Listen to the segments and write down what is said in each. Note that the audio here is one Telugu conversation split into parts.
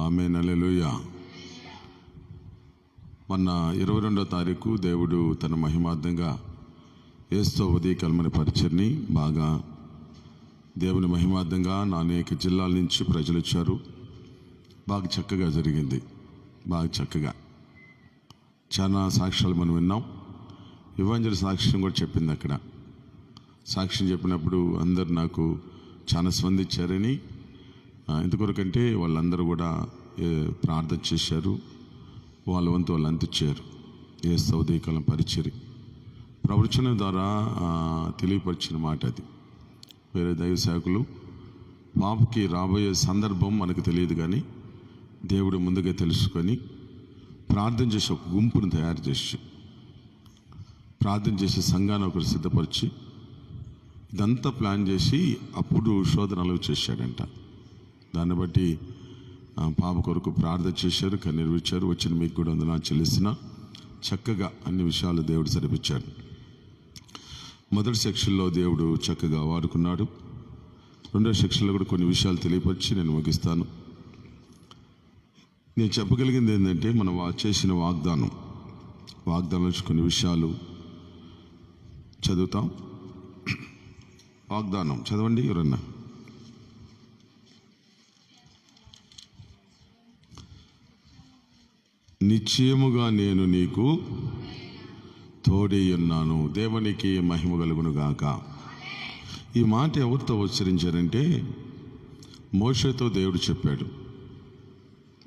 ఆమేన్. హల్లెలూయా. మొన్న 22వ తారీఖు దేవుడు తన మహిమార్థంగా యేసుతో ఉదయకాలమైన పరిచర్ని బాగా దేవుని మహిమార్థంగా అనేక జిల్లాల నుంచి ప్రజలు వచ్చారు. బాగా చక్కగా జరిగింది. బాగా చక్కగా చాలా సాక్ష్యాలు మనం విన్నాం. ఇవాంజలి సాక్ష్యం కూడా చెప్పింది అక్కడ. సాక్ష్యం చెప్పినప్పుడు అందరు నాకు చాలా స్పందించారని, ఎందుకొరకంటే వాళ్ళందరూ కూడా ప్రార్థన చేశారు. వాళ్ళ వంతు వాళ్ళు అందించారు. యేసు ఉదయకాలం పరిచర్య ప్రవచనం ద్వారా తెలియపరిచిన మాట అది. వేరే దైవ సేవకులు పాపకి రాబోయే సందర్భం మనకు తెలియదు, కానీ దేవుడు ముందుగా తెలుసుకొని ప్రార్థన చేసి ఒక గుంపును తయారు చేసి ప్రార్థన చేసే సంఘాన్ని ఒకరు సిద్ధపరిచి ఇదంతా ప్లాన్ చేసి అప్పుడు శోధనలు చేశాడంట. దాన్ని బట్టి పాప కొరకు ప్రార్థన చేశారు, కన్నీరు విడిచారు. వచ్చిన మీకు కూడా వందనాలు చెల్లిస్తున్నా. చక్కగా అన్ని విషయాలు దేవుడు సరిపించాడు. మొదటి సెక్షన్లో దేవుడు చక్కగా వాడుకున్నాడు. రెండో సెక్షన్లో కూడా కొన్ని విషయాలు తెలియపరిచి నేను ముగిస్తాను. నేను చెప్పగలిగింది ఏంటంటే, మనం చేసిన వాగ్దానం నుంచి కొన్ని విషయాలు చదువుతాం. వాగ్దానం చదవండి ఎవరన్నా. నిశ్చయముగా నేను నీకు తోడై ఉన్నాను. దేవునికి మహిమ కలుగును గాక. ఈ మాట ఎవరితో ఉచ్చరించారంటే మోషేతో దేవుడు చెప్పాడు.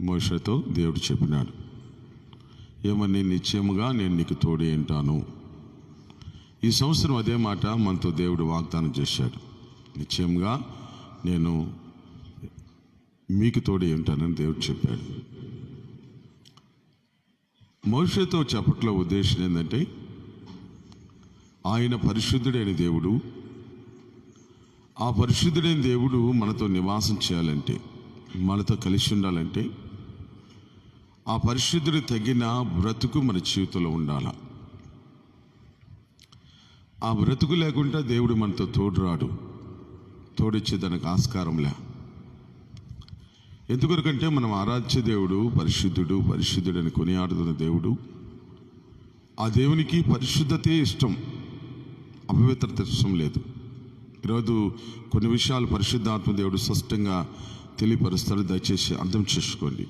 మోషేతో దేవుడు చెప్పినాడు ఏమని? నిశ్చయముగా నేను నీకు తోడై ఉంటాను. ఈ సంవత్సరం అదే మాట మనతో దేవుడు వాగ్దానం చేశాడు. నిశ్చయంగా నేను మీకు తోడై ఉంటానని దేవుడు చెప్పాడు. మోషేతో చెప్పట్లో ఉద్దేశం ఏంటంటే, ఆయన పరిశుద్ధుడైన దేవుడు. ఆ పరిశుద్ధుడైన దేవుడు మనతో నివాసం చేయాలంటే, మనతో కలిసి ఉండాలంటే, ఆ పరిశుద్ధుడికి తగిన బ్రతుకు మన జీవితంలో ఉండాలి. ఆ బ్రతుకు లేకుండా దేవుడు మనతో తోడురాడు. తోడిచ్చే దానికి ఆస్కారంలే. ఎందుకొరకంటే మనం ఆరాధ్య దేవుడు పరిశుద్ధుడు అని కొనియాడుతున్న దేవుడు. ఆ దేవునికి పరిశుద్ధతే ఇష్టం, అపవిత్రత ఇష్టం లేదు. ఈరోజు కొన్ని విషయాలు పరిశుద్ధాత్మ దేవుడు స్పష్టంగా తెలియపరుస్తాడు. దయచేసి అర్థం చేసుకోండి.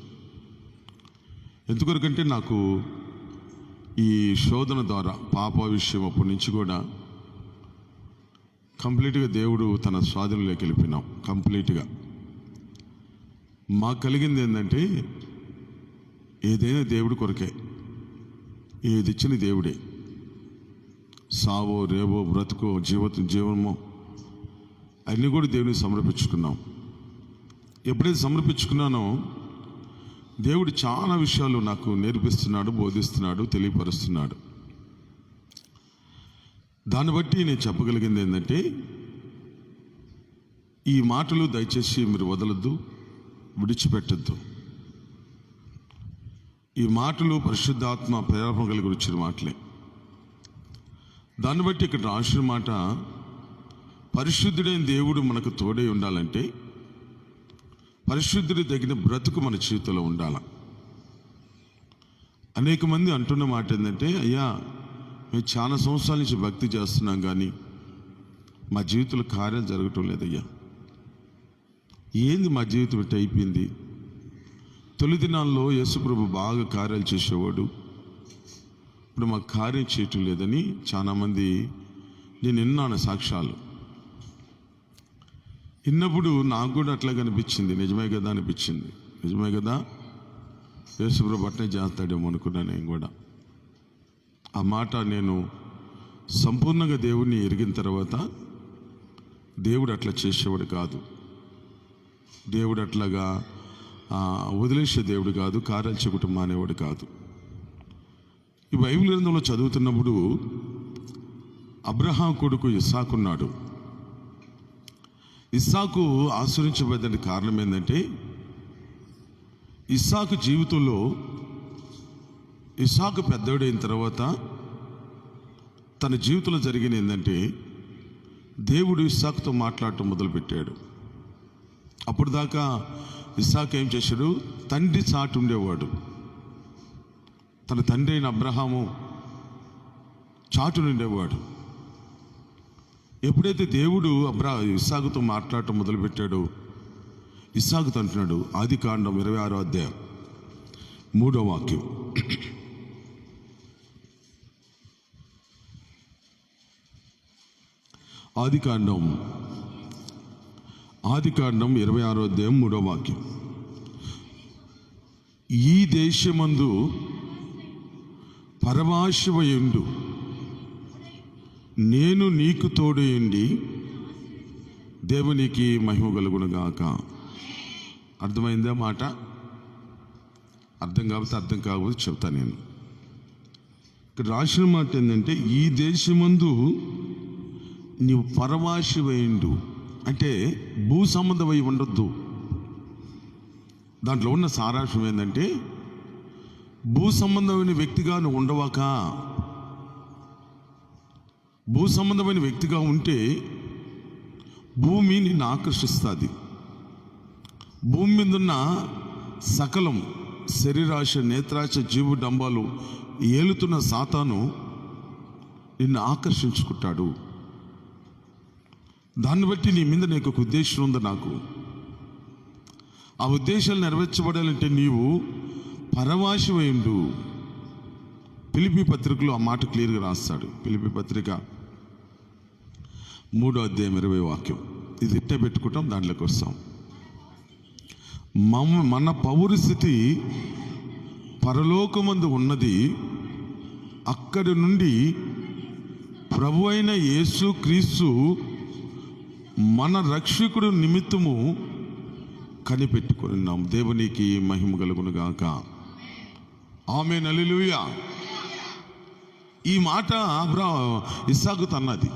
ఎందుకొరకంటే నాకు ఈ శోధన ద్వారా పాప విషయం అప్పటి నుంచి కూడా కంప్లీట్గా దేవుడు తన స్వాధీనంలోకి వెళ్ళిపోయినాం. కంప్లీట్గా మాకు కలిగింది ఏంటంటే, ఏదైనా దేవుడి కొరకే, ఏది ఇచ్చిన దేవుడే. సావో రేవో బ్రతుకో జీవనమో అన్నీ కూడా దేవునికి సమర్పించుకున్నాం. ఎప్పుడైతే సమర్పించుకున్నానో దేవుడు చాలా విషయాలు నాకు నేర్పిస్తున్నాడు, బోధిస్తున్నాడు, తెలియపరుస్తున్నాడు. దాన్ని బట్టి నేను చెప్పగలిగింది ఏంటంటే, ఈ మాటలు దయచేసి మీరు వదలొద్దు, విడిచిపెట్టద్దు. ఈ మాటలు పరిశుద్ధాత్మ ప్రేరణ కలిగి వచ్చిన మాటలే. దాన్ని బట్టి ఇక్కడ రాసిన మాట, పరిశుద్ధుడైన దేవుడు మనకు తోడై ఉండాలంటే పరిశుద్ధుడి తగిన బ్రతుకు మన జీవితంలో ఉండాల. అనేక మంది అంటున్న మాట ఏంటంటే, అయ్యా మేము చాలా సంవత్సరాల నుంచి భక్తి చేస్తున్నాం, కానీ మా జీవితంలో కార్యాలు జరగటం లేదయ్యా. ఏంది మా జీవితం ఇట్ట అయిపోయింది? తొలి దినాల్లో యేసుప్రభు బాగా కార్యాలు చేసేవాడు, ఇప్పుడు మాకు కార్యం చేయటం లేదని చాలామంది నేను విన్నాను సాక్ష్యాలు. విన్నప్పుడు నాకు కూడా అట్లా అనిపించింది. నిజమే కదా అనిపించింది. నిజమే కదా, యేసుప్రభు అట్నే చేస్తాడేమో అనుకున్నాను నేను కూడా. ఆ మాట నేను సంపూర్ణంగా దేవుడిని ఎరిగిన తర్వాత, దేవుడు అట్లా చేసేవాడు కాదు. దేవుడు అట్లాగా వదిలేసే దేవుడు కాదు. కార్యాలు చేయటం మానేవాడు కాదు. ఈ బైబిల్ గ్రంథంలో చదువుతున్నప్పుడు అబ్రహాం కొడుకు ఇస్సాకున్నాడు. ఇస్సాకు ఆశ్రయించబడ్డానికి కారణం ఏంటంటే, ఇస్సాకు జీవితంలో ఇస్సాకు పెద్దోడైన తర్వాత తన జీవితంలో జరిగిన ఏంటంటే, దేవుడు ఇస్సాకుతో మాట్లాడటం మొదలుపెట్టాడు. అప్పుడు దాకా ఇస్సాకు ఏం చేశాడు? తండ్రి చాటు ఉండేవాడు. తన తండ్రి అయిన అబ్రహాము చాటు ఉండేవాడు. ఎప్పుడైతే దేవుడు ఇస్సాకుతో మాట్లాడటం మొదలుపెట్టాడో, ఇస్సాకుతో అంటున్నాడు, ఆదికాండం 26వ అధ్యాయం 3వ వాక్యం. ఆదికాండం 26వ అధ్యాయం 3వ వాక్యం. ఈ దేశమందు పరమాశివయుండు, నేను నీకు తోడయుండి దేవునికి మహిమ కలుగునుగాక. అర్థమైందా మాట? అర్థం కాకపోతే చెప్తాను నేను. ఇక్కడ రాసిన మాట ఏంటంటే, ఈ దేశమందు నీవు పరమాశివయుండు అంటే భూ సంబంధమై ఉండొద్దు. దాంట్లో ఉన్న సారాంశం ఏంటంటే, భూ సంబంధమైన వ్యక్తిగా నువ్వు ఉండవాక. భూ సంబంధమైన వ్యక్తిగా ఉంటే భూమి నిన్ను ఆకర్షిస్తుంది. భూమి మీద ఉన్న సకలం శరీరాశ, నేత్రాశ, జీవు డంబాలు ఏలుతున్న సాతాను నిన్ను ఆకర్షించుకుంటాడు. దాన్ని బట్టి నీ మీద నీకు ఒక ఉద్దేశం ఉంది. నాకు ఆ ఉద్దేశాలు నెరవేర్చబడాలంటే నీవు పరమాశివయుండు. ఫిలిప్పీ పత్రికలో ఆ మాట క్లియర్గా రాస్తాడు. ఫిలిప్పీ పత్రిక 3వ అధ్యాయం 20వ వాక్యం. ఇది ఇట్టే పెట్టుకుంటాం, దాంట్లోకి వస్తాం. మన పౌరస్థితి పరలోకమందు ఉన్నది, అక్కడి నుండి ప్రభు అయిన యేసు క్రీస్తు మన రక్షకుడు నిమిత్తము కనిపెట్టుకున్నాం. దేవునికి మహిమ కలుగునుగాక. ఆమేన్, హల్లెలూయా. ఈ మాట ఇస్సాకుతో అన్నది.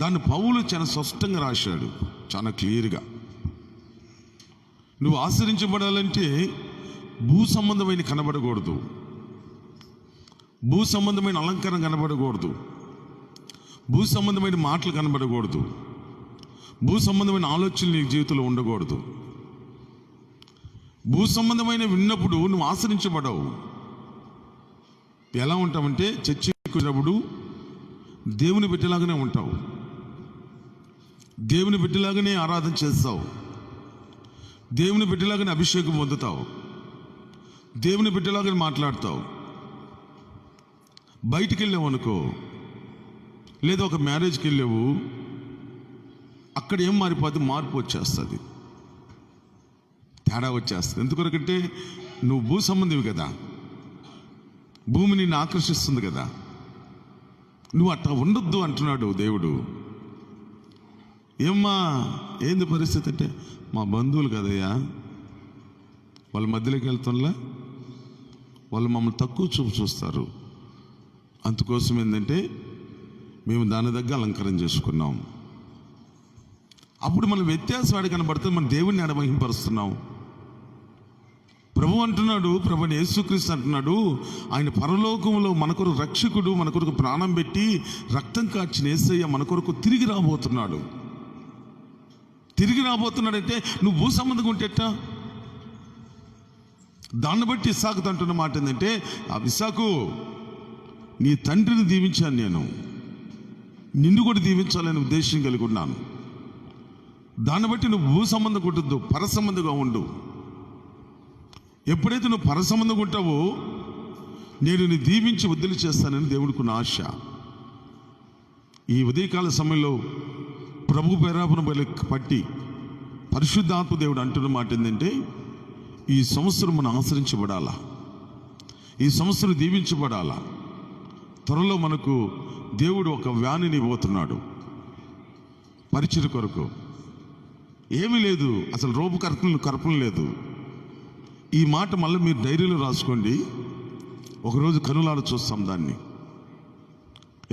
దాన్ని పౌలు చాలా స్పష్టంగా రాశాడు, చాలా క్లియర్గా. నువ్వు ఆశ్రయించబడాలంటే భూ సంబంధమైన కనబడకూడదు, భూ సంబంధమైన అలంకరణ కనబడకూడదు, భూ సంబంధమైన మాటలు కనబడకూడదు, భూ సంబంధమైన ఆలోచనలు నీ జీవితంలో ఉండకూడదు. భూ సంబంధమైన విన్నప్పుడు నువ్వు ఆశ్రయించబడవు. ఎలా ఉంటావంటే, చర్చికి వచ్చినప్పుడు దేవుని బిడ్డలాగానే ఉంటావు, దేవుని బిడ్డలాగానే ఆరాధన చేస్తావు, దేవుని బిడ్డలాగానే అభిషేకం పొందుతావు, దేవుని బిడ్డలాగానే మాట్లాడతావు. బయటికి వెళ్ళావు అనుకో, లేదా ఒక మ్యారేజ్కి వెళ్ళావు, అక్కడ ఏం మారిపోద్ది? మార్పు వచ్చేస్తుంది, తేడా వచ్చేస్తుంది. ఎందుకొరకంటే నువ్వు భూ సంబంధివి కదా, భూమి నిన్ను ఆకర్షిస్తుంది కదా. నువ్వు అట్లా ఉండొద్దు అంటున్నాడు దేవుడు. ఏమ్మా ఏంది పరిస్థితి అంటే, మా బంధువులు కదయ్యా, వాళ్ళ మధ్యలోకి వెళ్తున్నా, వాళ్ళు మమ్మల్ని తక్కువ చూపు చూస్తారు. అందుకోసం ఏంటంటే మేము దాని దగ్గర అలంకరణ చేసుకున్నాం. అప్పుడు మన వ్యత్యాసం వాడి కనబడుతుంది, మన దేవుడిని అడమహింపరుస్తున్నాం. ప్రభు అంటున్నాడు, ప్రభుని యేసుక్రీస్తు అంటున్నాడు, ఆయన పరలోకంలో మన కొరకు రక్షకుడు, మన కొరకు ప్రాణం పెట్టి రక్తం కార్చిన యేసయ్య మన కొరకు తిరిగి రాబోతున్నాడు. తిరిగి రాబోతున్నాడంటే నువ్వు భూ సంబంధంగా ఉంటేటా? దాన్ని బట్టి ఇస్సాకుతో అంటున్న మాట ఏంటంటే, ఆ ఇస్సాకు, నీ తండ్రిని దీవించాను నేను, నిన్ను కూడా దీవించాలని ఉద్దేశం కలిగి ఉన్నాను. దాన్ని బట్టి నువ్వు భూ సంబంధం ఉంటుందో పర సంబంధంగా ఉండు. ఎప్పుడైతే నువ్వు పర సంబంధంగా ఉంటావో నేను నీ దీవించి వదిలి చేస్తానని దేవుడికి ఉన్న ఆశ. ఈ ఉదయకాల సమయంలో ప్రభు పేరాపన పట్టి పరిశుద్ధాత్మ దేవుడు అంటున్న మాట ఏంటంటే, ఈ సంవత్సరం మనం ఆచరించబడాలా, ఈ సంవత్సరం దీవించబడాలా. త్వరలో మనకు దేవుడు ఒక వ్యానిని ఇవ్వబోతున్నాడు పరిచయ కొరకు. ఏమీ లేదు, అసలు రోపు కర్పణ లేదు. ఈ మాట మళ్ళీ మీరు డైరీలో రాసుకోండి, ఒకరోజు కనులార చూస్తాం దాన్ని.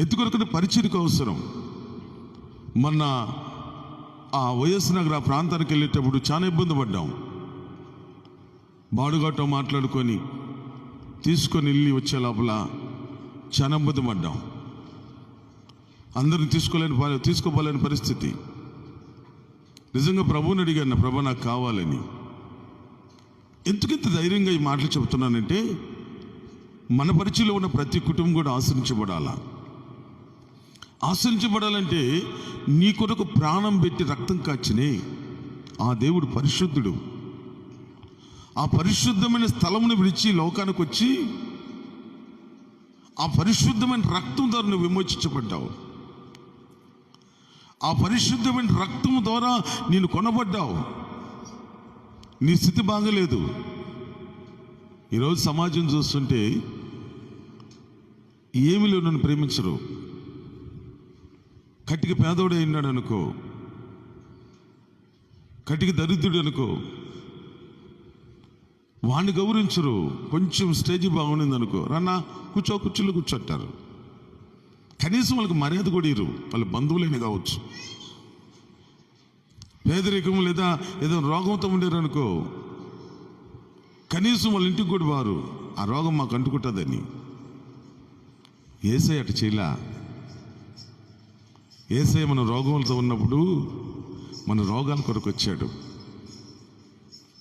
ఎత్తుకొరకనే పరిచయకు అవసరం. మొన్న ఆ వైఎస్ నగర్ ఆ ప్రాంతానికి వెళ్ళేటప్పుడు చాలా ఇబ్బంది పడ్డాం. బాడుగాటం మాట్లాడుకొని తీసుకొని వెళ్ళి వచ్చే లోపల చాలా ఇబ్బంది పడ్డాం. అందరిని తీసుకోలేని పరిస్థితి. నిజంగా ప్రభువుని అడిగాను, ప్రభు నాకు కావాలని. ఎందుకంత ధైర్యంగా ఈ మాటలు చెబుతున్నానంటే, మన పరిచయంలో ఉన్న ప్రతి కుటుంబం కూడా ఆశ్రయించబడాలా. ఆశ్రయించబడాలంటే నీ కొరకు ప్రాణం పెట్టి రక్తం కాచినే ఆ దేవుడు పరిశుద్ధుడు. ఆ పరిశుద్ధమైన స్థలమును విడిచి లోకానికి వచ్చి ఆ పరిశుద్ధమైన రక్తం ద్వారా నువ్వు విమోచించబడ్డావు. ఆ పరిశుద్ధమైన రక్తం ద్వారా నేను కొనబడ్డావు. నీ స్థితి బాగలేదు. ఈరోజు సమాజం చూస్తుంటే ఏమి లేవు, నన్ను ప్రేమించరు. కట్టికి పేదోడు అయినాడు అనుకో, కట్టికి దరిద్రుడు అనుకో, వాడిని గౌరవించరు. కొంచెం స్టేజ్ బాగుండింది అనుకో, రన్నా కుర్చీలో కూర్చోంటారు. కనీసం వాళ్ళకి మర్యాద కూడా ఇరు, వాళ్ళ బంధువులైన కావచ్చు. పేదరికం లేదా ఏదో రోగంతో ఉండేరు అనుకో, కనీసం వాళ్ళ ఇంటికి కూడా వారు, ఆ రోగం మాకు అంటుకుంటుందని. యేసయ్య అటు చేయలా. యేసయ్య మన రోగంతో ఉన్నప్పుడు మన రోగాల కొరకు వచ్చాడు.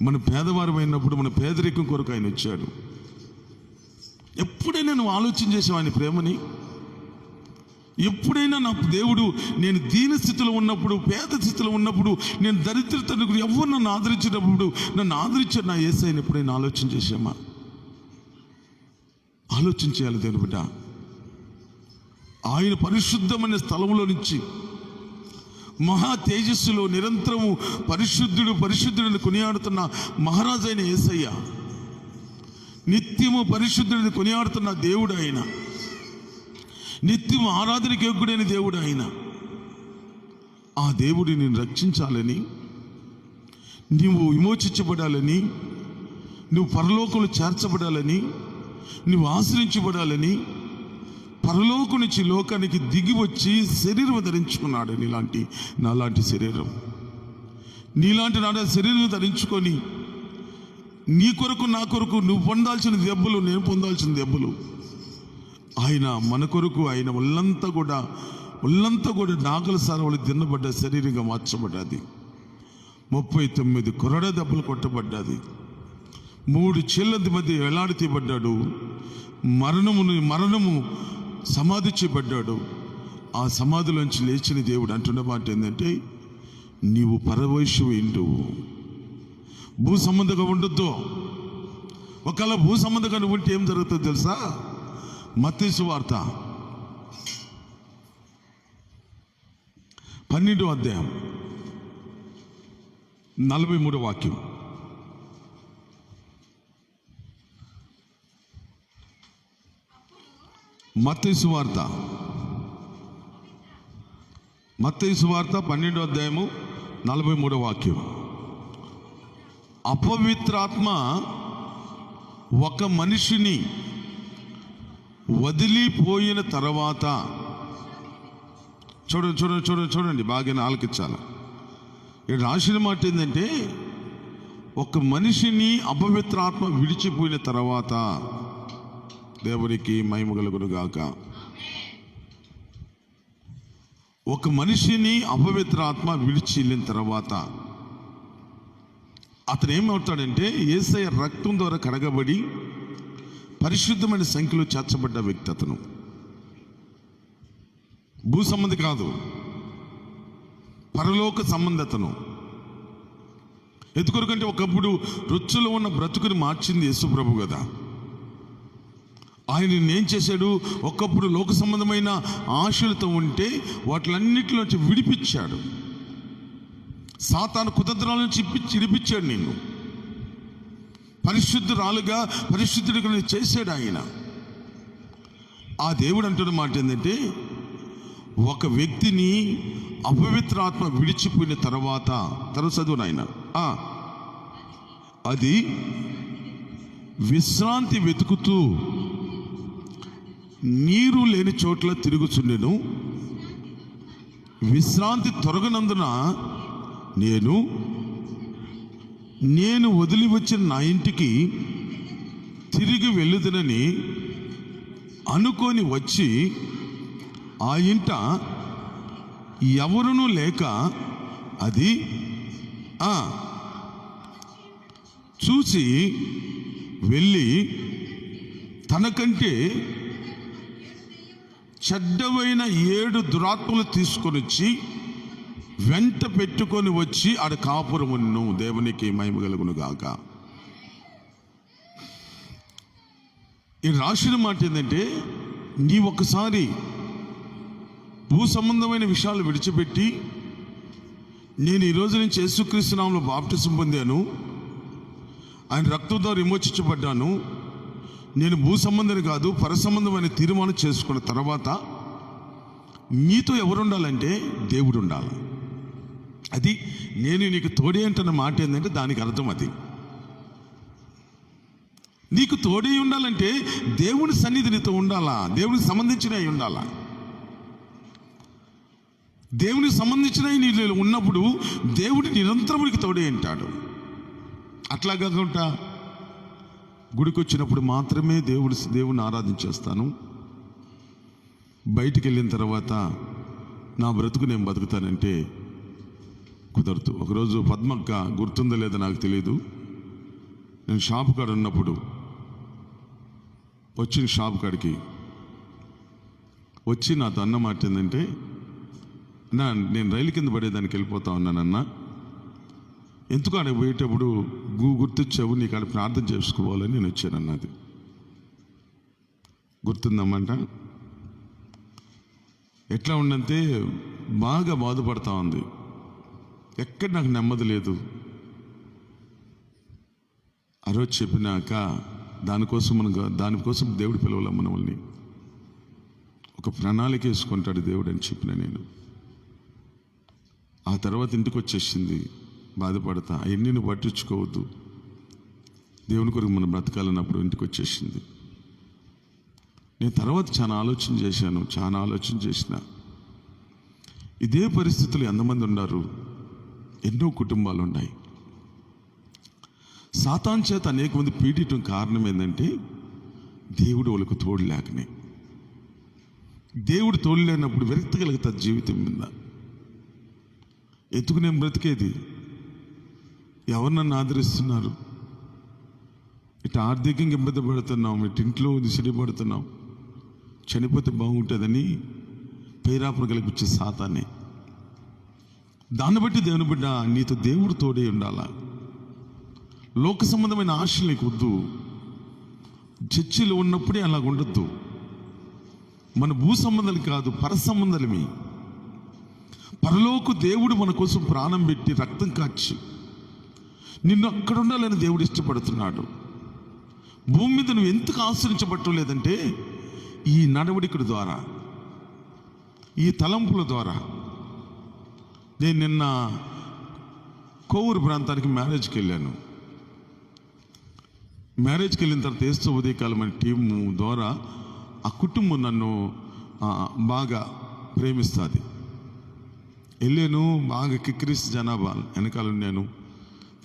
మన పేదవారం అయినప్పుడు మన పేదరికం కొరకు ఆయన వచ్చాడు. ఎప్పుడైనా నువ్వు ఆలోచన చేసావు ఆయన ప్రేమని? ఎప్పుడైనా నా దేవుడు నేను దీన స్థితిలో ఉన్నప్పుడు, పేద స్థితిలో ఉన్నప్పుడు, నేను దరిద్రతను ఎవరు నన్ను ఆదరించినప్పుడు నన్ను ఆదరించాడు నా యేసయ్యని ఎప్పుడైనా ఆలోచన చేశామా? ఆలోచన చేయాలి దేవుని బిడ్డ. ఆయన పరిశుద్ధమైన స్థలంలో నుంచి మహా తేజస్సులో నిరంతరము పరిశుద్ధుడు పరిశుద్ధుడిని కొనియాడుతున్న మహారాజు అయిన యేసయ్య, నిత్యము పరిశుద్ధుడిని కొనియాడుతున్న దేవుడు ఆయన, నిత్యము ఆరాధనకి యోగ్యుడైన దేవుడు ఆయన. ఆ దేవుడిని నేను రక్షించాలని, నువ్వు విమోచించబడాలని, నువ్వు పరలోకంలో చేర్చబడాలని, నువ్వు ఆశ్రయించబడాలని పరలోకం నుంచి లోకానికి దిగి వచ్చి శరీరం ధరించుకున్నాడు. నాలాంటి శరీరం, నీలాంటి నాటి శరీరం ధరించుకొని నీ కొరకు నా కొరకు నువ్వు పొందాల్సిన దెబ్బలు, నేను పొందాల్సిన దెబ్బలు ఆయన మన కొరకు, ఆయన ఒళ్ళంతా కూడా నాగల సారవలు తిన్నబడ్డ శరీరంగా మార్చబడ్డది. 39 కొరడ దెబ్బలు కొట్టబడ్డది. 3 చీళ్ళ మధ్య ఎలాడి తీయబడ్డాడు. మరణము సమాధి చేయబడ్డాడు. ఆ సమాధిలోంచి లేచిన దేవుడు అంటున్న మాట ఏంటంటే, నీవు పరవైశ్యవు ఇండు, భూ సంబంధంగా ఉండొద్దు. ఒకవేళ భూ సంబంధంగా నువ్వు ఉంటే ఏం జరుగుతుందో తెలుసా? మత్తయి సువార్త 12వ అధ్యాయం 43వ వాక్యం. మత్తయి సువార్త 12వ అధ్యాయము 43వ వాక్యం. అపవిత్రాత్మ ఒక మనిషిని వదిలిపోయిన తర్వాత, చూడండి బాగా ఆలకించాలి. ఇక్కడ రాసిన మాట ఏంటంటే, ఒక మనిషిని అపవిత్రాత్మ విడిచిపోయిన తర్వాత, దేవునికి మహిమ కలుగును గాక. ఒక మనిషిని అపవిత్రాత్మ విడిచి వెళ్ళిన తర్వాత అతను ఏమవుతాడంటే, యేసయ్య రక్తం ద్వారా కడగబడి పరిశుద్ధమైన సంఖ్యలో చేర్చబడ్డ వ్యక్తి అతను. భూ సంబంధి కాదు, పరలోక సంబంధి అతను. ఎందుకొరకంటే ఒకప్పుడు రొచ్చులో ఉన్న బ్రతుకుని మార్చింది యేసు ప్రభు కదా. ఆయన ఏం చేశాడు? ఒకప్పుడు లోక సంబంధమైన ఆశలతో ఉంటే వాటిలన్నిటిలోంచి విడిపించాడు. సాతాను కుతంత్రాల నుంచి విడిపించాడు నిన్ను. పరిశుద్ధురాలుగా పరిశుద్ధుడిగా చేశాడు ఆయన. ఆ దేవుడు అంటున్న మాట ఏంటంటే, ఒక వ్యక్తిని అపవిత్రాత్మ విడిచిపోయిన తర్వాత చదువు నాయన, అది విశ్రాంతి వెతుకుతూ నీరు లేని చోట్ల తిరుగుచుండెను. విశ్రాంతి తొలగనందున నేను వదిలి వచ్చిన నా ఇంటికి తిరిగి వెళ్ళుదనని అనుకొని వచ్చి ఆ ఇంట ఎవరునూ లేక అది చూసి వెళ్ళి తనకంటే చెడ్డమైన 7 దురాత్మలు తీసుకొని వచ్చి వెంట పెట్టుకొని వచ్చి ఆడ కాపురమును. దేవునికి మహిమ కలుగును గాక. ఈ రాసిన మాట ఏంటంటే, నీ ఒకసారి భూ సంబంధమైన విషయాలు విడిచిపెట్టి, నేను ఈ రోజు నుంచి యేసుక్రీస్తు నామములో బాప్టిజం పొందాను, ఆయన రక్తం ద్వారా విమోచించబడ్డాను, నేను భూ సంబంధాన్ని కాదు పర సంబంధమైన తీర్మానం చేసుకున్న తర్వాత నీతో ఎవరు ఉండాలంటే దేవుడు ఉండాలి. అది నేను నీకు తోడే అంటున్న మాట ఏంటంటే దానికి అర్థం అది. నీకు తోడే ఉండాలంటే దేవుని సన్నిధి నీతో ఉండాలా, దేవునికి సంబంధించిన అయి ఉండాలా. దేవునికి సంబంధించిన నీళ్ళు ఉన్నప్పుడు దేవుడు నిరంతరం నీకు తోడే అంటాడు. అట్లా కాకుండా గుడికి వచ్చినప్పుడు మాత్రమే దేవుని ఆరాధించేస్తాను, బయటికి వెళ్ళిన తర్వాత నా బ్రతుకు నేను బతుకుతానంటే కుదరదు. ఒకరోజు పద్మక్క, గుర్తుందో లేదో నాకు తెలియదు, నేను షాపు కాడ ఉన్నప్పుడు వచ్చిన షాపు కాడికి వచ్చి నాతో అన్న మాట ఏంటంటే, నేను రైలు కింద పడేదానికి వెళ్ళిపోతా ఉన్నానన్నా, ఎందుకు ఆడ పోయేటప్పుడు గుర్తొచ్చావు, నీకు ఆడ ప్రార్థన చేసుకోవాలని నేను వచ్చానన్నది. గుర్తుందమ్మంట. ఎట్లా ఉండంటే బాగా బాధపడతా ఉంది, ఎక్కడ నాకు నెమ్మది లేదు. ఆ రోజు చెప్పినాక దానికోసం దేవుడు పిలవలే మనల్ని, ఒక ప్రణాళిక వేసుకుంటాడు దేవుడు అని చెప్పిన నేను. ఆ తర్వాత ఇంటికి వచ్చేసింది, బాధపడతా. అవన్నీ నువ్వు పట్టించుకోవద్దు, దేవుని కొరకు మనం బ్రతకాలన్నప్పుడు ఇంటికి వచ్చేసింది. నేను తర్వాత చాలా ఆలోచన చేసిన ఇదే పరిస్థితులు ఎంతమంది ఉన్నారు, ఎన్నో కుటుంబాలు ఉన్నాయి. సాతాను చేత అనేక మంది పీడియటం కారణం ఏంటంటే దేవుడు వాళ్ళకు తోడు లేకనే. దేవుడు తోడు లేనప్పుడు విరక్తి కలుగుతుంది జీవితం మీద. ఎందుకు నేను బ్రతికేది, ఎవరు నన్ను ఆదరిస్తున్నారు, ఇటు ఆర్థికంగా ఇబ్బంది పడుతున్నాం, ఇటు ఇంట్లో సిడిపడుతున్నాం, చనిపోతే బాగుంటుందని పేరాపురం కలిగించే సాతానే. దాన్ని బట్టి దేవుని బిడ్డ, నీతో దేవుడు తోడే ఉండాలా. లోక సంబంధమైన ఆశలు నీకు వద్దు. చర్చిలో ఉన్నప్పుడే అలాగ ఉండొద్దు. మన భూ సంబంధాలు కాదు, పర సంబంధాలమే. పరలోక దేవుడు మన కోసం ప్రాణం పెట్టి రక్తం కాచి నిన్ను అక్కడ ఉండాలని దేవుడు ఇష్టపడుతున్నాడు. భూమి మీద నువ్వు ఎందుకు ఆశ్రయించబట్టం లేదంటే ఈ నడవడికల ద్వారా, ఈ తలంపుల ద్వారా. నేను నిన్న కోవూరు ప్రాంతానికి మ్యారేజ్కి వెళ్ళాను. మ్యారేజ్కి వెళ్ళిన తర్వాత ఏస్తూ ఉదయకాలం అనే టీము ద్వారా ఆ కుటుంబం నన్ను బాగా ప్రేమిస్తుంది. వెళ్ళాను, బాగా కిక్కిరిసి జనాభా వెనకాల ఉన్నాను.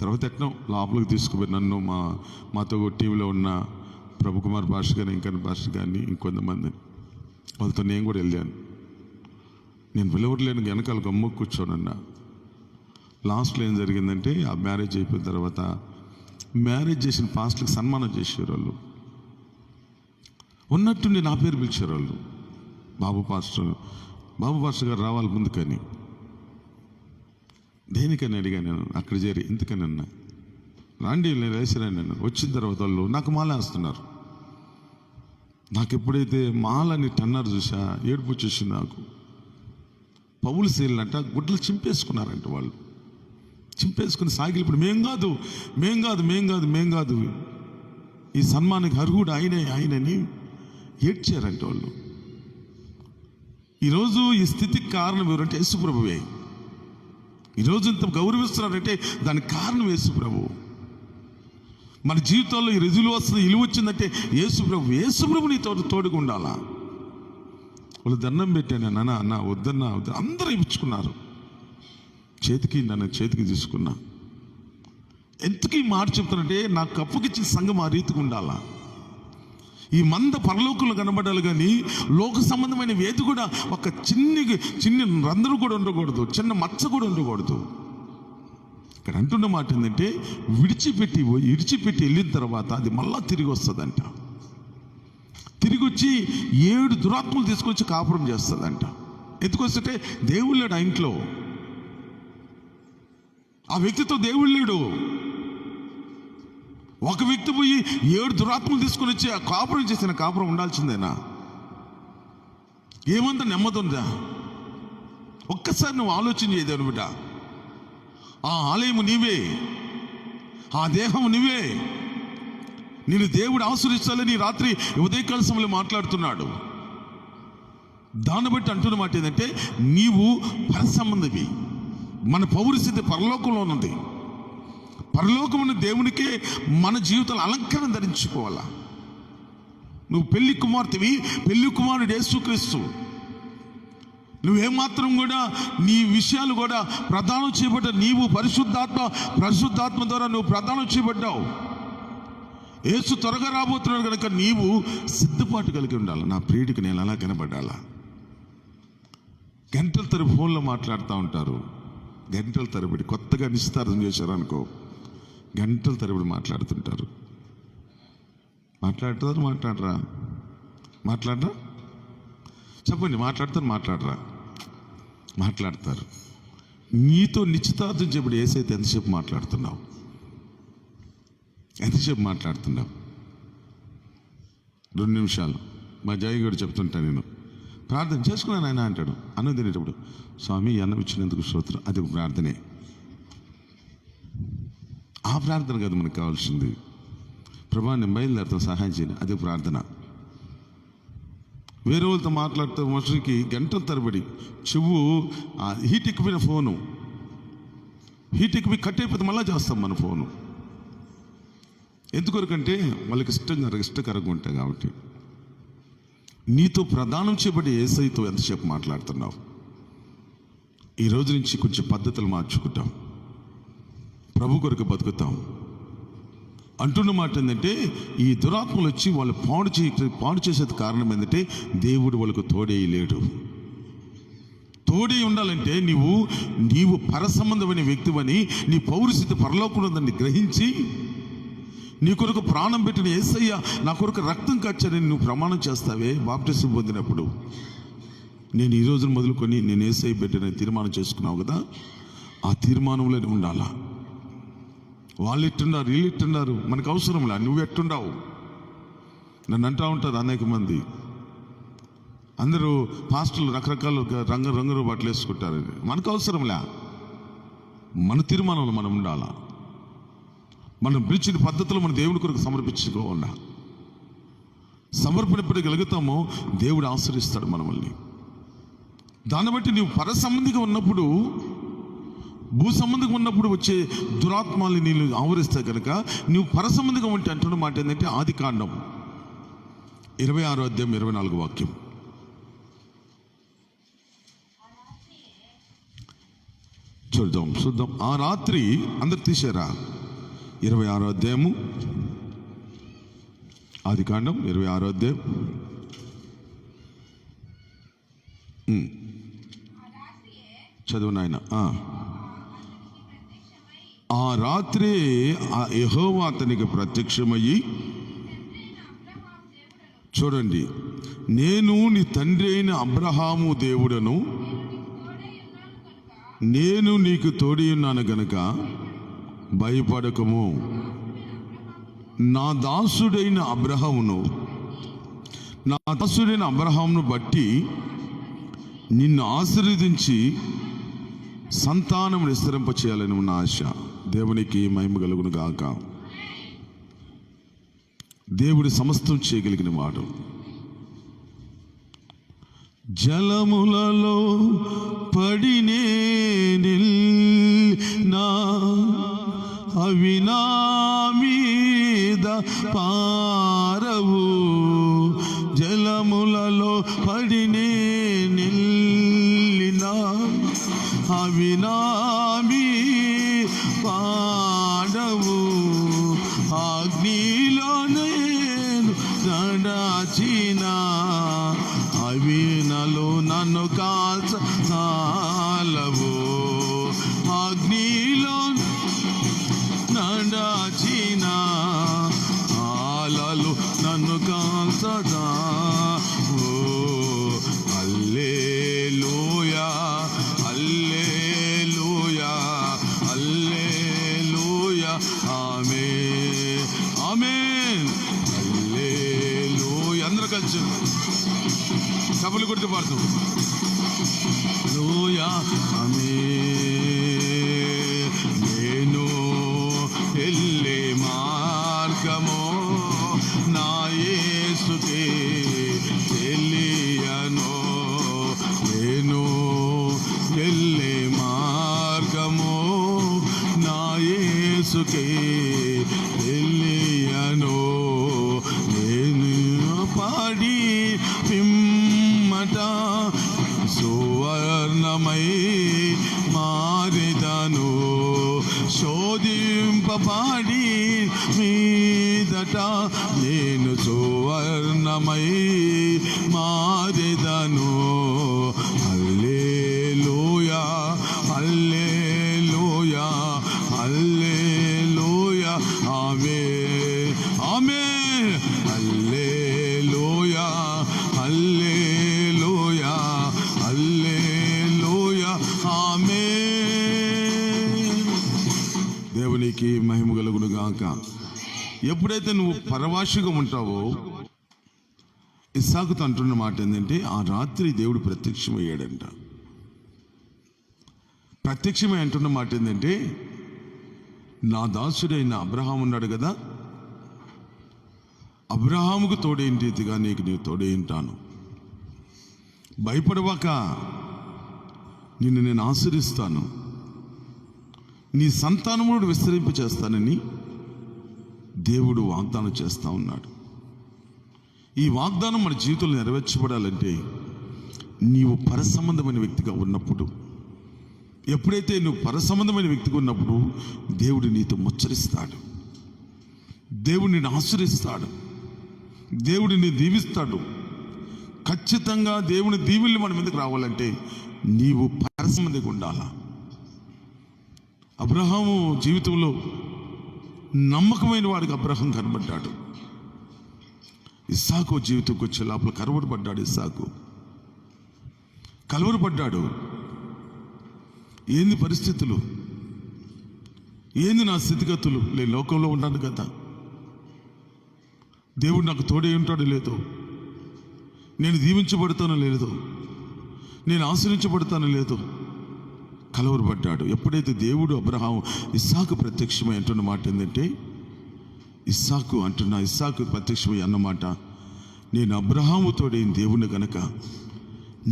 తర్వాత ఎట్నో లోపలికి తీసుకుపోయి నన్ను మాతో టీవీలో ఉన్న ప్రభుకుమార్ భాష గారిని, ఇంకా భాష గారిని, ఇంకొంతమంది వాళ్ళతో నేను కూడా వెళ్ళాను. నేను పిలవట్లేను, వెనకాల గమ్మ కూర్చోనన్నా. లాస్ట్లో ఏం జరిగిందంటే, ఆ మ్యారేజ్ అయిపోయిన తర్వాత మ్యారేజ్ చేసిన పాస్టర్కి సన్మానం చేసేవాళ్ళు ఉన్నట్టుండి నా పేరు పిలిచేవాళ్ళు. బాబు పాస్టర్ గారు రావాలి ముందుకని. దేనికని అడిగా నేను, అక్కడ చేరి ఎందుకని అన్నా. రాండి నేను వేసిరాను. నేను వచ్చిన తర్వాత వాళ్ళు నాకు మాల వేస్తున్నారు. నాకు ఎప్పుడైతే మాలని టన్నారు చూసా ఏడుపు వచ్చేసింది నాకు. పౌలు శీలంట గుడ్లు చింపేసుకున్నారంట. వాళ్ళు చింపేసుకుని సాగిలి, ఇప్పుడు మేం కాదు ఈ సన్మానానికి అర్హుడు ఆయనని ఏడ్చారంట వాళ్ళు. ఈరోజు ఈ స్థితికి కారణం ఎవరంటే యేసు ప్రభువే. ఈరోజు ఇంత గౌరవిస్తున్నారంటే దానికి కారణం యేసు ప్రభు. మన జీవితంలో ఈ రుజువులు వస్తుంది, ఇలువ వచ్చిందంటే యేసు ప్రభు నీ తోడుగా ఉండాలా. వాళ్ళు దండం పెట్టాను, అన్న వద్దన్నా అందరూ ఇచ్చుకున్నారు. చేతికి తీసుకున్నా. ఎందుకు ఈ మాట చెప్తానంటే, నాకు అప్పుకిచ్చిన సంఘం ఆ రీతికి ఉండాలా. ఈ మంద పరలోకంలో కనబడాలి, కానీ లోక సంబంధమైన వేది కూడా ఒక చిన్ని రంధ్రం కూడా ఉండకూడదు, చిన్న మచ్చ కూడా ఉండకూడదు. ఇక్కడ అంటున్న మాట ఏంటంటే విడిచిపెట్టి వెళ్ళిన తర్వాత అది మళ్ళా తిరిగి వస్తుందంట. తిరిగి వచ్చి 7 దురాత్మలు తీసుకొచ్చి కాపురం చేస్తుందంట. ఎందుకు వస్తుంటే దేవుడు లేడు ఆ ఇంట్లో, ఆ వ్యక్తితో దేవుడు లేడు. ఒక వ్యక్తి పోయి 7 దురాత్మలు తీసుకొని వచ్చి ఆ కాపురం చేసిన కాపురం ఉండాల్సిందేనా? ఏమంత నెమ్మది ఉందా? ఒక్కసారి నువ్వు ఆలోచన చేయదేవు బిడ్డ. ఆ ఆలయము నీవే, ఆ దేహం నీవే. నేను దేవుడు ఆశీర్వదించాలని రాత్రి ఉదయకాల సమయంలో మాట్లాడుతున్నాడు. దాన్ని బట్టి అంటున్న మాట ఏంటంటే నీవు పరసంబంధివి. మన పౌరస్థితి పరలోకంలో ఉన్నది. పరలోకమున్న దేవునికే మన జీవితాలు అలంకరణ ధరించుకోవాలా. నువ్వు పెళ్లి కుమార్తెవి, పెళ్లి కుమారుడు యేసుక్రీస్తు. నువ్వేమాత్రం కూడా నీ విషయాలు కూడా ప్రదానం చేయబడ్డా. నీవు పరిశుద్ధాత్మ ద్వారా నువ్వు ప్రదానం చేయబడ్డావు. యేసు త్వరగా రాబోతున్నాడు కనుక నీవు సిద్ధపాటు కలిగి ఉండాలి. నా ప్రియుడికి నేను అలా కనబడాలా. గంటల తరబడి ఫోన్లో మాట్లాడుతూ ఉంటారు. గంటల తరబడి కొత్తగా నిశ్చితార్థం చేశారనుకో, గంటల తరబడి మాట్లాడుతుంటారు. మాట్లాడరా చెప్పండి. మాట్లాడతారు. నీతో నిశ్చితార్థం చెప్పి ఏసైతే ఎంతసేపు మాట్లాడుతున్నావు? 2 నిమిషాలు. మా జయ గారు చెప్తుంటా, నేను ప్రార్థన చేసుకున్నాను ఆయన అంటాడు. అన్నం తినేటప్పుడు, స్వామి అన్నం ఇచ్చినందుకు స్తోత్రం. అది ప్రార్థనే. ఆ ప్రార్థన కాదు మనకు కావాల్సింది. ప్రభా నేను బయలుదేరుతాను, సహాయం చేయండి. అదే ప్రార్థన. వేరే వాళ్ళతో మాట్లాడుతూ మనుషులకి గంటల తరబడి చెవు హీట్ ఎక్కిపోయిన ఫోను, హీట్ ఎక్కిపోయి కట్ అయిపోతే మళ్ళీ చేస్తాం మన ఫోను. ఎందుకొరకంటే వాళ్ళకి ఇష్టకరంగా ఉంటాయి కాబట్టి. నీతో ప్రదానం చేయబడి యేసయ్యతో ఎంతసేపు మాట్లాడుతున్నావు? ఈ రోజు నుంచి కొంచెం పద్ధతులు మార్చుకుంటాం, ప్రభు కొరకు బతుకుతాం. అంటున్న మాట ఏంటంటే ఈ దురాత్మలు వచ్చి వాళ్ళు పాడు చేసేది కారణం ఏంటంటే దేవుడు వాళ్ళకు తోడేయలేడు. తోడై ఉండాలంటే నీవు పరసంబంధమైన వ్యక్తివని, నీ పౌరస్థితి పరలోకంలో ఉందని గ్రహించి, నీ కొరకు ప్రాణం పెట్టిన యేసయ్య నా కొరకు రక్తం కార్చాడని నువ్వు ప్రమాణం చేస్తావే బాప్టిజం పొందినప్పుడు. నేను ఈ రోజున మొదలుకొని నేను యేసయ్య బిడ్డని తీర్మానం చేసుకున్నావు కదా, ఆ తీర్మానంలో ఉండాలా. వాళ్ళు ఎట్టున్నారు, వీళ్ళు ఎట్టున్నారు, మనకు అవసరంలా. నువ్వు ఎట్టుండావు? నన్ను అంటూ ఉంటారు అనేక మంది. అందరూ పాస్టర్లు రకరకాల రంగు బట్టలు వేసుకుంటారు. మనకు అవసరంలా. మన తీర్మానంలో మనం ఉండాలా. మనం పిలిచిన పద్ధతులు మన దేవుని కొరకు సమర్పించుకోవాలా. సమర్పణ ఎప్పుడు కలుగుతామో దేవుడు ఆశ్రయిస్తాడు మనల్ని. దాన్ని బట్టి నీవు పరసంబంధిగా ఉన్నప్పుడు, భూ సంబంధిగా ఉన్నప్పుడు వచ్చే దురాత్మాల్ని నీళ్ళు ఆవరిస్తే కనుక నువ్వు పరసంబంధిగా ఉంటే అంటున్న మాట ఏంటంటే ఆదికాండం 26వ అధ్యాయం 24వ వాక్యం. చూద్దాం. ఆ రాత్రి అందరు తీశారా? 26వ అధ్యాయము, ఆదికాండం 26వ అధ్యాయం. చదువు నాయన. ఆ రాత్రి యెహోవా అతనికి ప్రత్యక్షమయ్యి, చూడండి, నేను నీ తండ్రి అయిన అబ్రహాము దేవుడను, నేను నీకు తోడి ఉన్నాను గనుక భయపడకము. నా దాసుడైన అబ్రహామును బట్టి నిన్ను ఆశీర్వదించి సంతానం విస్తరింప చేయాలని ఉన్న ఆశ. దేవునికి మహిమ కలుగును గాక. దేవుడి సమస్తం చేయగలిగిన వాడు. జలములలో పడినే నా అవి నా మీద పారవు, జలములలో పడినే నిల్లినా అవి నా మీద పాడవు. అగ్నిలో నేను నడచినా అవి నలు నన్ను కాల్చ చాలవు. అగ్నిలో నన్ను కాల్చదా. ఓ హల్లెలూయా హల్లెలూయా హల్లెలూయా ఆమేన్ ఆమేన్ హల్లెలూయా. అందరూ కలిసి సభలు కొట్టి పాడుతూ హల్లెలూయా ఆమేన్. నేను వెళ్ళే మార్గము నా యేసుకే తెలియను. నేను వెళ్ళే మార్గము నా యేసుకే తెలియను. నేను పాడి పిమ్మట సువర్ణమై మారిదను. శోధింపబడి మీదట నేను సువర్ణమై మారిదను. హల్లెలూయా హల్లెలూయా హల్లెలూయా ఆమేన్ ఆమేన్ హల్లెలూయా హల్లెలూయా హల్లెలూయా ఆమేన్. దేవునికి మహిమ కలుగును గాక. ఎప్పుడైతే నువ్వు పరవాసిగా ఉంటావో, ఇస్సాకుతో అంటున్న మాట ఏంటంటే, ఆ రాత్రి దేవుడు ప్రత్యక్షమయ్యాడంట. ప్రత్యక్షమై అంటున్న మాట ఏంటంటే, నా దాసుడైన అబ్రహాం ఉన్నాడు కదా, అబ్రహాముకు తోడైన రీతిగా నీకు నీవు తోడైంటాను. భయపడవాక, నిన్ను నేను ఆశీర్వదిస్తాను, నీ సంతానముడు విస్తరింప చేస్తానని దేవుడు వాగ్దానం చేస్తూ ఉన్నాడు. ఈ వాగ్దానం మన జీవితంలో నెరవేర్చబడాలంటే నీవు పరసంబంధమైన వ్యక్తిగా ఉన్నప్పుడు, ఎప్పుడైతే నువ్వు పరసంబంధమైన వ్యక్తిగా ఉన్నప్పుడు దేవుడు నీతో ముచ్చరిస్తాడు, దేవుడు నిన్ను ఆశీర్వదిస్తాడు, దేవుడు నిన్ను దీవిస్తాడు. ఖచ్చితంగా దేవుని దీవుల్ని మన మీదకి రావాలంటే నీవు పరసంబంధిగా ఉండాలా. అబ్రహాము జీవితంలో నమ్మకమైన వాడికి అబ్రహాం కనబడ్డాడు. ఇస్సాకు జీవితంకి వచ్చే లోపల కలవరపడ్డాడు. ఇస్సాకు కలవరపడ్డాడు. ఏంది పరిస్థితులు, ఏంది నా స్థితిగతులు, నేను లోకంలో ఉన్నాను కదా, దేవుడు నాకు తోడే ఉంటాడో లేదో, నేను దీవించబడతానో లేదో, నేను ఆశ్రయించబడతానో లేదో కలవరపడ్డాడు. ఎప్పుడైతే దేవుడు అబ్రహాం ఇస్సాకు ప్రత్యక్షమై అంటున్న మాట ఏంటంటే, ఇస్సాకు ప్రత్యక్షమై అన్నమాట, నేను అబ్రహాము తోడైన దేవుని గనక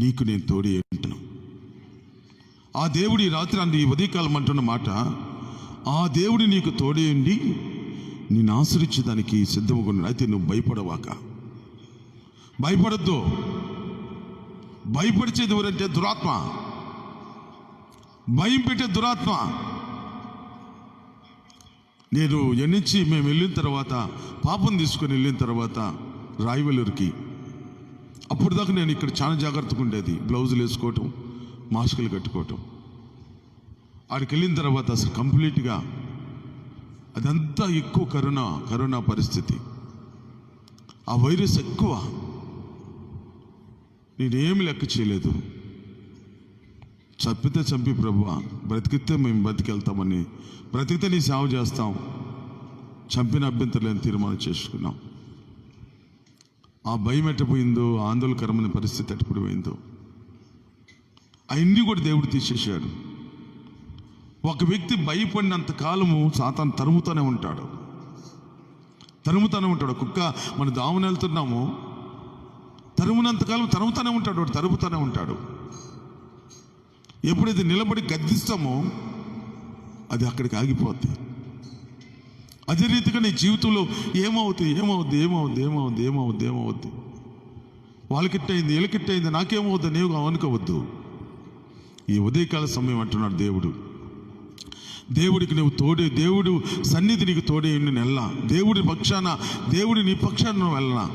నీకు నేను తోడే ఉంటాను. ఆ దేవుడు ఈ రాత్రి ఈ ఉదయకాలం అంటున్న మాట, ఆ దేవుడు నీకు తోడే ఉండి నేను ఆశ్రయించడానికి సిద్ధంగా ఉన్నాడు. అయితే నువ్వు భయపడవాక, భయపడద్దు. భయపడిచేది ఎవరంటే దురాత్మ, భయం పెట్టే దురాత్మ. నేను ఎన్నించి మేము వెళ్ళిన తర్వాత, పాపం తీసుకొని వెళ్ళిన తర్వాత రాయవల్లూరికి, అప్పుడు దాకా నేను ఇక్కడ చాలా జాగ్రత్తగా ఉండేది. బ్లౌజులు వేసుకోవటం, మాస్కులు కట్టుకోవటం. ఆడికి వెళ్ళిన తర్వాత అసలు కంప్లీట్గా అదంతా ఎక్కువ కరోనా పరిస్థితి, ఆ వైరస్ ఎక్కువ. నేనేమి లెక్క చేయలేదు. చంపితే చంపి ప్రభువా, బ్రతికితే మేము బ్రతికెళ్తామని, బ్రతికితే నీ సేవ చేస్తాం, చంపిన అభ్యంతరం లేని తీర్మానం చేసుకున్నాం. ఆ భయం ఎట్టపోయిందో, ఆందోళనకరమైన పరిస్థితి ఎట్టపడిపోయిందో, అవన్నీ కూడా దేవుడు తీసేశాడు. ఒక వ్యక్తి భయపడినంత కాలము సాతాను తరుముతూనే ఉంటాడు. కుక్క మన దాముని వెళ్తున్నాము, తరుమునంతకాలం తరుముతూనే ఉంటాడు, వాడు తరుముతూనే ఉంటాడు. ఎప్పుడైతే నిలబడి గద్దిస్తామో అది అక్కడికి ఆగిపోద్ది. అదే రీతిగా నీ జీవితంలో ఏమవుద్ది, వాళ్ళకిట్టయింది, వీళ్ళకిట్టయింది, నాకేమవుద్ది నీవు అనుకోవద్దు. ఈ ఉదయకాల సమయం అంటున్నాడు దేవుడికి నువ్వు తోడే, దేవుడు సన్నిధి నీకు తోడే నెల్లా, దేవుడి పక్షాన, దేవుడి నీ పక్షాన నువ్వు వెళ్ళనా,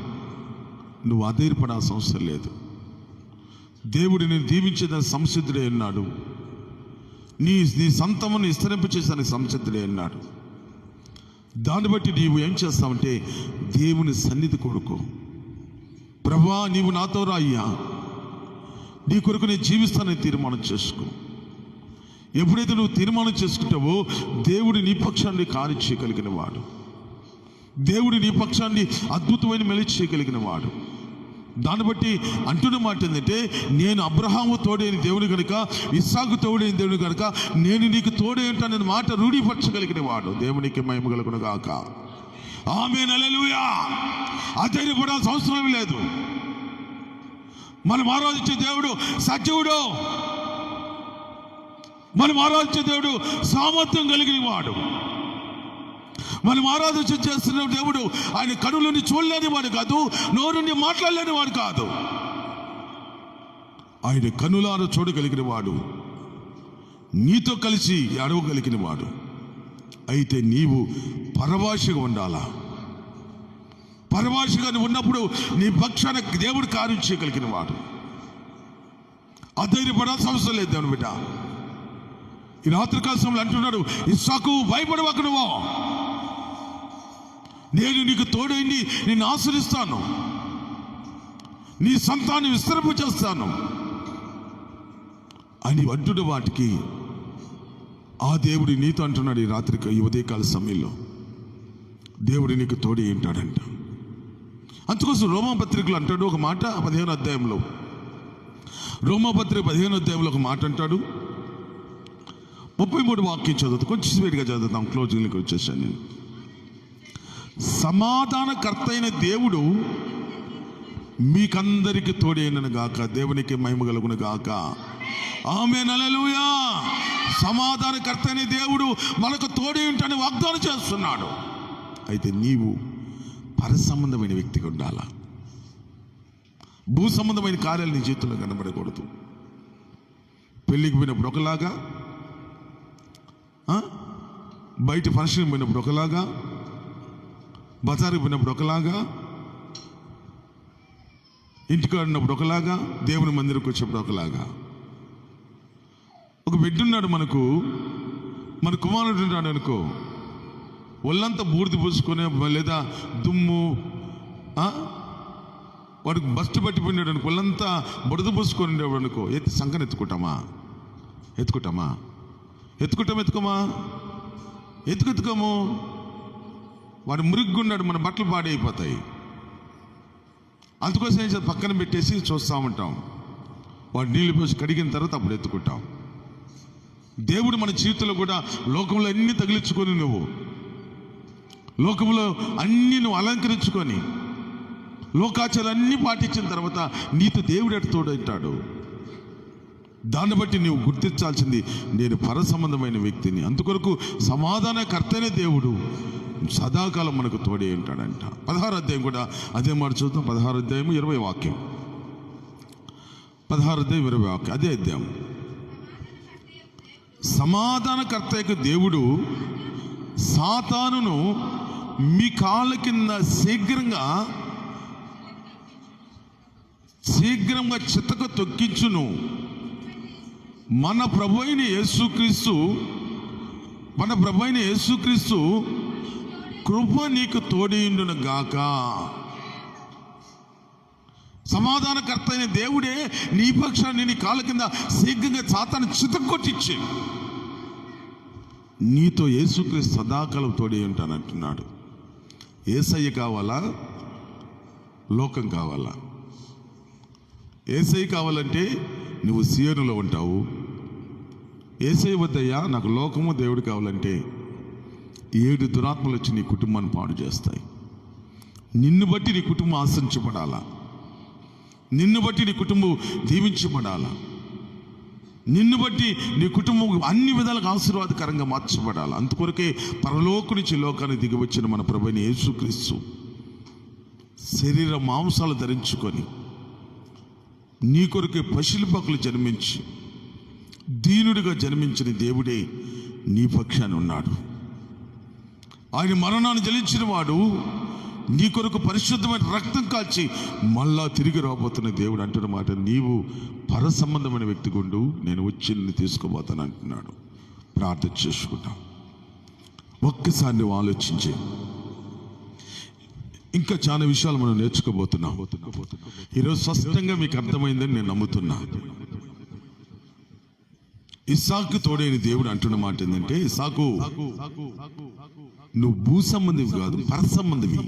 నువ్వు అధైర్యపడాల్సిన అవసరం లేదు. దేవుడు నేను దీవించేదానికి సంసిద్ధుడే అన్నాడు. నీ సంతమును విస్తరింపచేసానికి సంసిద్ధుడే అన్నాడు. దాన్ని బట్టి నీవు ఏం చేస్తావంటే దేవుని సన్నిధి కొడుకు, ప్రభువా నీవు నాతో రా అయ్యా, నీ కొరకు నేను జీవిస్తానని తీర్మానం చేసుకో. ఎప్పుడైతే నువ్వు తీర్మానం చేసుకుంటావో దేవుడు నీ పక్షాన్ని కార్యం చేయగలిగిన వాడు, దేవుడు నీ పక్షాన్ని అద్భుతమైన మెలి చేయగలిగిన వాడు. దాన్ని బట్టి అంటున్న మాట ఏంటంటే, నేను అబ్రహాము తోడైన దేవుని కనుక, ఇస్సాకు తోడైన దేవుని కనుక నేను నీకు తోడే ఉంటానని మాట రూఢీపరచగలిగిన వాడు. దేవునికి మహిమ కలుగును గాక. ఆమేన్, హల్లెలూయా. ఆశ్చర్యపడాల్సిన అవసరం లేదు. మనం ఆరాధించే దేవుడు సజీవుడు, మనం ఆరాధించే దేవుడు సామర్థ్యం కలిగిన వాడు. మనం ఆరాధన చేస్తున్న దేవుడు ఆయన కనులని చూడలేని వాడు కాదు, నోరుండి మాట్లాడలేని వాడు కాదు. ఆయన కనులార చూడగలిగిన వాడు, నీతో కలిసి అడవగలిగిన వాడు. అయితే నీవు పరభాషగా ఉండాలా. పరభాషగా ఉన్నప్పుడు నీ పక్షాన దేవుడు కార్యం చేయగలిగిన వాడు. అధైర్యపడాల్సిన అవసరం లేదు. దేవుని బిడ్డ ఈ రాత్రికాల సమయంలో అంటున్నాడు, ఇస్సాకు భయపడవకు, నువ్వు నేను నీకు తోడైంది, నిన్ను ఆశ్రయిస్తాను, నీ సంతాన్ని విస్తరింప చేస్తాను అని అంటున్న వాటికి ఆ దేవుడు నీతో అంటున్నాడు. ఈ రాత్రికి ఈ ఉదయకాల సమయంలో దేవుడు నీకు తోడి ఉంటాడంట. అందుకోసం రోమాపత్రికలు అంటాడు ఒక మాట, 15వ అధ్యాయంలో, రోమాపత్రిక 15వ అధ్యాయంలో ఒక మాట అంటాడు. 33 వాక్యం చదువుతాం, కొంచెం స్పీడ్గా చదువుతాం, క్లోజింగ్కి వచ్చేసాను నేను. సమాధానకర్త అయిన దేవుడు మీకందరికి తోడైనను గాక. దేవునికి మహిమ కలుగును గాక. ఆమేన్, హల్లెలూయా. సమాధానకర్త అయిన దేవుడు మనకు తోడై ఉంటాడని వాగ్దానం చేస్తున్నాడు. అయితే నీవు పర సంబంధమైన వ్యక్తిగా ఉండాలా. భూ సంబంధమైన కార్యాలు నీ చేతుల్లో కనబడకూడదు. పెళ్ళికి పోయినప్పుడు ఒకలాగా, బయట ఫంక్షన్కి పోయినప్పుడు ఒకలాగా, బజారుకి పోయినప్పుడు ఒకలాగా, ఇంటికాడ ఉన్నప్పుడు ఒకలాగా, దేవుని మందిరకు వచ్చేప్పుడు ఒకలాగా. ఒక బిడ్డ ఉన్నాడు మనకు, మన కుమారుడు ఉన్నాడు అనుకో, ఒళ్ళంతా బూడిద పూసుకొని లేదా దుమ్ము, వాడికి బస్టు పట్టిపోయినాడు అనుకో, ఒళ్ళంతా బుడద పూసుకొని ఉండేవాడు అనుకో, సంకన ఎత్తుకుంటామా? ఎత్తుకోము. వాడు మురిగ్గున్నాడు, మన బట్టలు పాడైపోతాయి. అందుకోసం ఏం చేసి పక్కన పెట్టేసి చూస్తూ ఉంటాం. వాడు నీళ్ళు పోసి కడిగిన తర్వాత అప్పుడు ఎత్తుకుంటాం. దేవుడు మన జీవితంలో కూడా లోకంలో అన్ని తగిలించుకొని, నువ్వు లోకంలో అన్ని నువ్వు అలంకరించుకొని లోకాచారాలన్నీ పాటించిన తర్వాత నీతో దేవుడు ఎటు తోడంటాడు. దాన్ని బట్టి నీవు గుర్తించాల్సింది, నేను పర సంబంధమైన వ్యక్తిని. అందుకొరకు సమాధానకర్తనే దేవుడు సదాకాలం మనకు తోడే ఉంటాడంట. 16వ అధ్యాయం కూడా అదే మాట చూద్దాం. 16వ అధ్యాయం 20వ వాక్యం. 16వ అధ్యాయం 20వ వాక్యం, అదే అధ్యాయం. సమాధానకర్త యొక్క దేవుడు సాతానును మీ కాళ్ళ కింద శీఘ్రంగా చితక తొక్కించును. మన ప్రభు అయిన యేసుక్రీస్తు కృప నీకు తోడైయుండును గాక. సమాధానకర్త అయిన దేవుడే నీ పక్షాన్ని నీ కాళ్ళ కింద శీఘ్రంగా సాతాను చితక్కొట్టించి నీతో యేసుక్రీస్తు సదాకాలం తోడై ఉంటానంటున్నాడు. యేసయ్య కావాలా, లోకం కావాలా? యేసయ్య కావాలంటే నువ్వు సియోనులో ఉంటావు. యేసయ్య వద్దయ్యా నాకు లోకము దేవుడు కావాలంటే 7 దురాత్మలు వచ్చి నీ కుటుంబాన్ని పాడు చేస్తాయి. నిన్ను బట్టి నీ కుటుంబం ఆశించబడాలా, నిన్ను బట్టి నీ కుటుంబం దీవించబడాలా, నిన్ను బట్టి నీ కుటుంబం అన్ని విధాలుగా ఆశీర్వాదకరంగా మార్చబడాలి. అందుకొరకే పరలోకు నుంచి లోకానికి దిగివచ్చిన మన ప్రభువైన యేసుక్రీస్తు శరీర మాంసాలు ధరించుకొని నీ కొరకే పశువులు జన్మించి దీనుడిగా జన్మించిన దేవుడే నీ పక్షాన ఉన్నాడు. ఆయన మరణాన్ని జయించిన వాడు నీ కొరకు పరిశుద్ధమైన రక్తం కాల్చి మళ్ళా తిరిగి రాబోతున్న దేవుడు అంటున్నమాట. నీవు పర సంబంధమైన వ్యక్తి గుండు, నేను వచ్చి నిన్ను తీసుకోబోతాను అంటున్నాడు. ప్రార్థన చేసుకుంటాం. ఒక్కసారి నువ్వు ఆలోచించి. ఇంకా చాలా విషయాలు మనం నేర్చుకోబోతున్నాం. ఈరోజు స్పష్టంగా మీకు అర్థమైందని నేను నమ్ముతున్నా. ఇస్సాకు తోడైన దేవుడు అంటున్న మాట ఏంటంటే, ఇస్సాకు నువ్వు భూ సంబంధివి కాదు, పర సంబంధివి.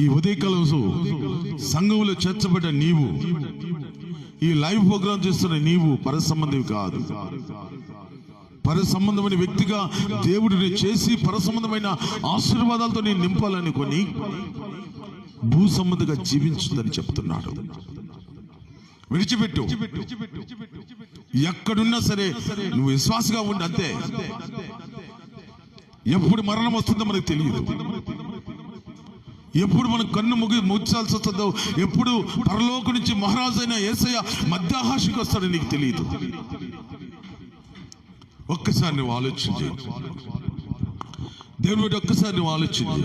ఈ ఉదయకాలం సంఘంలో చేర్చబడ్డ నీవు, ఈ లైవ్ ప్రోగ్రామ్ చేస్తున్న నీవు పర సంబంధివి కాదు. పర సంబంధమైన వ్యక్తిగా దేవుడిని చేసి పర సంబంధమైన ఆశీర్వాదాలతో నేను నింపాలనుకొని భూ సంబంధిగా జీవించుదని చెప్తున్నాడు. విడిచిపెట్టు. ఎక్కడున్నా సరే నువ్వు విశ్వాసగా ఉండి అంతే. ఎప్పుడు మరణం వస్తుందో మనకు తెలియదు. ఎప్పుడు మనం కన్ను ముచ్చాల్సి వస్తుందో, ఎప్పుడు పరలోక నుంచి మహారాజు అయిన యేసయ్య మధ్యాహాసికి వస్తాడో నీకు తెలియదు. ఒక్కసారి నువ్వు ఆలోచించి, దేవుడు ఒక్కసారి నువ్వు ఆలోచించి,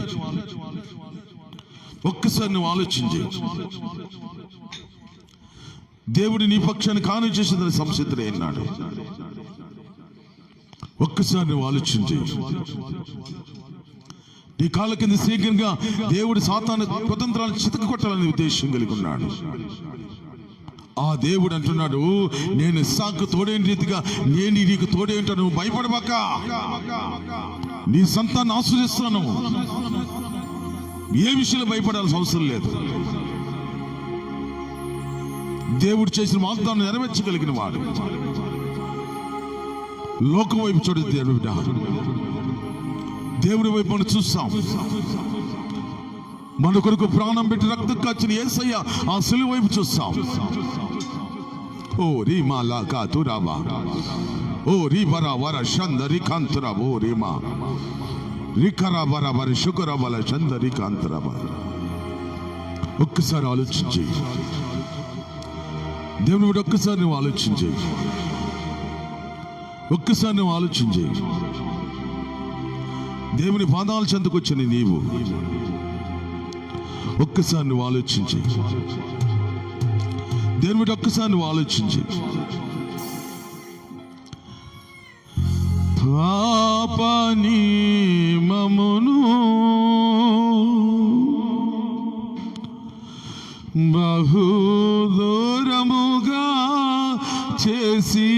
ఒక్కసారి నువ్వు ఆలోచించి. దేవుడు నీ పక్షాన్ని కాను చేసిందని సంసిద్ధుడై ఉన్నాడు. ఒక్కసారి నువ్వు ఆలోచించి. నీ కాళ్ళ కింద శీఘ్రంగా దేవుడు సాతాను కుతంత్రాలను చితక కొట్టాలని ఉద్దేశం కలిగి ఉన్నాడు. ఆ దేవుడు అంటున్నాడు, నేను ఇస్సాకు తోడైన రీతిగా నేను నీకు తోడే ఉంటాను, నువ్వు భయపడబాక. నీ సంతాన్ని ఆస్వాదిస్తున్నాను. ఏ విషయంలో భయపడాల్సిన అవసరం లేదు. దేవుడు చేసిన వాగ్దానం నెరవేర్చగలిగిన వాడు. లోకం వైపు చూడదు దేవుడు, దేవుడి వైపు మనం చూస్తాం. మన కొరకు ప్రాణం పెట్టి రక్తం కాచిన యేసయ్య ఆ సిలువ వైపు చూస్తాం. ఓ రీమా లాకా తురాబా, ఓ రీ బరా వర షందరి కాంతురా, ఓ రీమా రికరా బరా బరి శుకరా బల చందరి కాంతురాబా. ఒక్కసారి ఆలోచించి దేవుడు, ఒక్కసారి నువ్వు ఆలోచించి, ఒక్కసారి నువ్వు ఆలోచించి. దేవుని పాదాల చెంతకు వచ్చిన నీవు ఒక్కసారి నువ్వు ఆలోచించి. దేవుడు ఒక్కసారి నువ్వు ఆలోచించి. పాపని మమును బహుదూరముగా చేసి